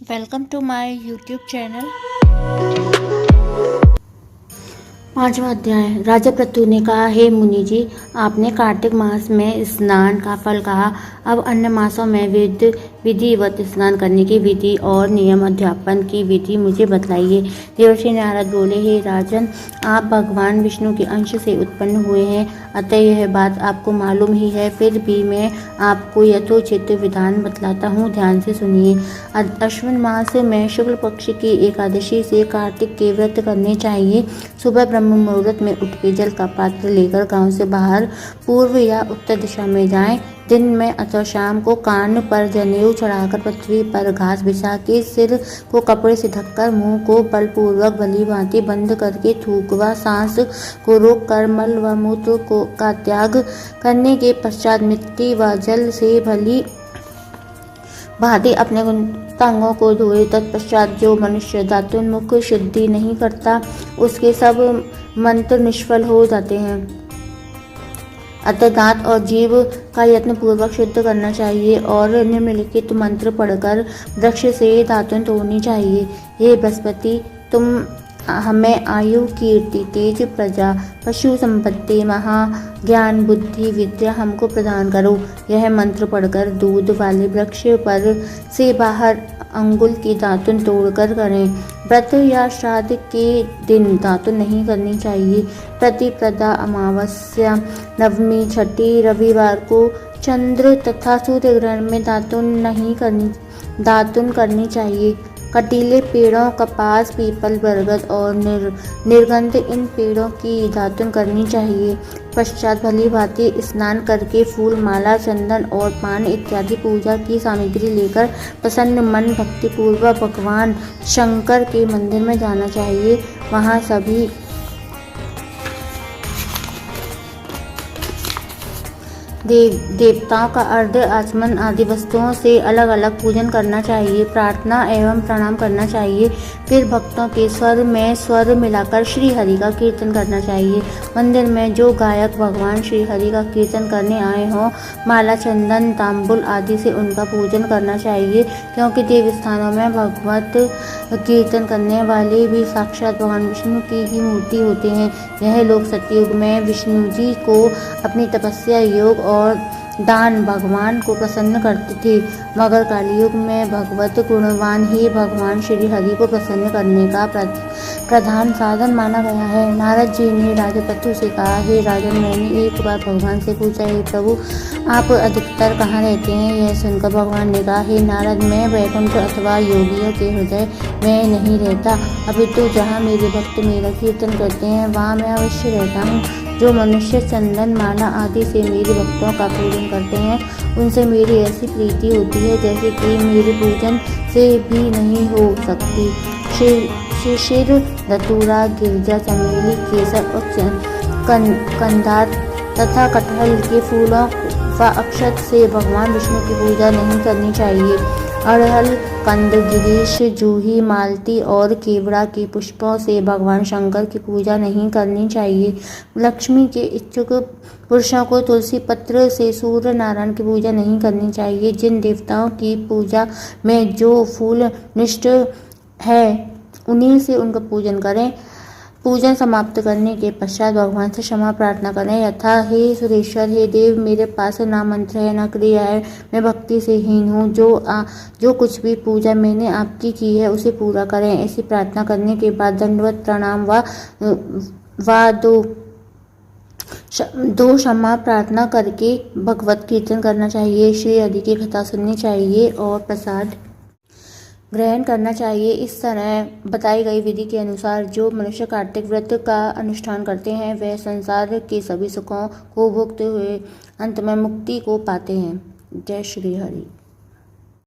Welcome to my YouTube channel. 5वां अध्याय। राजा पृथु ने कहा, हे मुनि जी, आपने कार्तिक मास में स्नान का फल कहा। अब अन्य मासों में विधिवत स्नान करने की विधि और नियम अध्यापन की विधि मुझे बतलाइए। देवर्षि नारद बोले, हे राजन, आप भगवान विष्णु के अंश से उत्पन्न हुए हैं, अतः यह बात आपको मालूम ही है। फिर भी मैं आपको यथोचित विधान बतलाता हूँ, ध्यान से सुनिए। अश्विन मास में शुक्ल पक्ष की एकादशी से कार्तिक के व्रत करने चाहिए। सुबह ब्रह्म मुहूर्त में उठकर जल का पात्र लेकर गांव से बाहर पूर्व या उत्तर दिशा में जाएं। दिन में अथवा शाम को कान पर जनेऊ चढ़ाकर पृथ्वी पर घास बिछा के सिर को कपड़े से ढककर मुंह को बलपूर्वक भली भांति बंद करके थूक व सांस को रोक कर मल व मूत्र का त्याग करने के पश्चात मिट्टी व जल से भली भांति अपने अंगों को धोए। तत्पश्चात जो मनुष्य धातुन्मुख शुद्धि नहीं करता, उसके सब मंत्र निष्फल हो जाते हैं। अतः दांत और जीभ का यत्न पूर्वक शुद्ध करना चाहिए और निम्नलिखित मंत्र पढ़कर वृक्ष से दातुन तोड़नी चाहिए। हे बृहस्पति, तुम हमें आयु, कीर्ति, तेज, प्रजा, पशु संपत्ति, महा ज्ञान, बुद्धि, विद्या हमको प्रदान करो। यह मंत्र पढ़कर दूध वाले वृक्ष पर से बाहर अंगुल की दातुन तोड़कर करें। व्रत या श्राद्ध के दिन दातुन नहीं करनी चाहिए। प्रतिपदा, अमावस्या, नवमी, छठी, रविवार को चंद्र तथा सूर्य ग्रहण में दातुन करनी चाहिए। कटीले पेड़ों, कपास, पीपल, बरगद और निर्गंध, इन पेड़ों की दातुन करनी चाहिए। पश्चात भली भांति स्नान करके फूल, माला, चंदन और पान इत्यादि पूजा की सामग्री लेकर प्रसन्न मन भक्तिपूर्वक भगवान शंकर के मंदिर में जाना चाहिए। वहाँ सभी देवताओं का अर्घ्य, आचमन आदि वस्तुओं से अलग अलग पूजन करना चाहिए। प्रार्थना एवं प्रणाम करना चाहिए। फिर भक्तों के स्वर में स्वर मिलाकर श्री हरि का कीर्तन करना चाहिए। मंदिर में जो गायक भगवान श्री हरि का कीर्तन करने आए हों, माला, चंदन, तांबुल आदि से उनका पूजन करना चाहिए, क्योंकि देव स्थानों में भगवत कीर्तन करने वाले भी साक्षात भगवान विष्णु की ही मूर्ति होते हैं। यह लोग सतयुग में विष्णु जी को अपनी तपस्या, योग और दान भगवान को प्रसन्न करते थे, मगर कलियुग में भगवत गुणवान ही भगवान श्री हरि को प्रसन्न करने का प्रधान साधन माना गया है। नारद जी ने राजा पृथु से कहा, हे राजन, मैंने एक बार भगवान से पूछा, हे प्रभु, आप अधिकतर कहाँ रहते हैं? यह सुनकर भगवान ने कहा, हे नारद, मैं वैकुंठ अथवा योगियों के हृदय में नहीं रहता, अपितु जहाँ मेरे भक्त मेरा कीर्तन करते हैं वहाँ मैं अवश्य रहता हूँ। जो मनुष्य चंदन, माला आदि से मेरे भक्तों का पूजन करते हैं, उनसे मेरी ऐसी प्रीति होती है जैसे कि मेरे पूजन से भी नहीं हो सकती। शिशिर, धतूरा, गिरजा, चमेली, केसर और कंदार तथा कटहल के फूलों व अक्षत से भगवान विष्णु की पूजा नहीं करनी चाहिए। अड़हल, कंद, गिरीश, जूही, मालती और केवड़ा के पुष्पों से भगवान शंकर की पूजा नहीं करनी चाहिए। लक्ष्मी के इच्छुक पुरुषों को तुलसी पत्र से सूर्य नारायण की पूजा नहीं करनी चाहिए। जिन देवताओं की पूजा में जो फूल निष्ठ है, उन्हीं से उनका पूजन करें। पूजन समाप्त करने के पश्चात भगवान से क्षमा प्रार्थना करें, यथा, हे सुरेश्वर, हे देव, मेरे पास ना मंत्र है न क्रिया है, मैं भक्ति से हीन हूँ, जो कुछ भी पूजा मैंने आपकी की है उसे पूरा करें। ऐसी प्रार्थना करने के बाद दंडवत प्रणाम व दो क्षमा प्रार्थना करके भगवत कीर्तन करना चाहिए। श्री हरि की कथा सुननी चाहिए और प्रसाद ग्रहण करना चाहिए। इस तरह बताई गई विधि के अनुसार जो मनुष्य कार्तिक व्रत का अनुष्ठान करते हैं, वह संसार के सभी सुखों को भोगते हुए अंत में मुक्ति को पाते हैं। जय श्री हरि।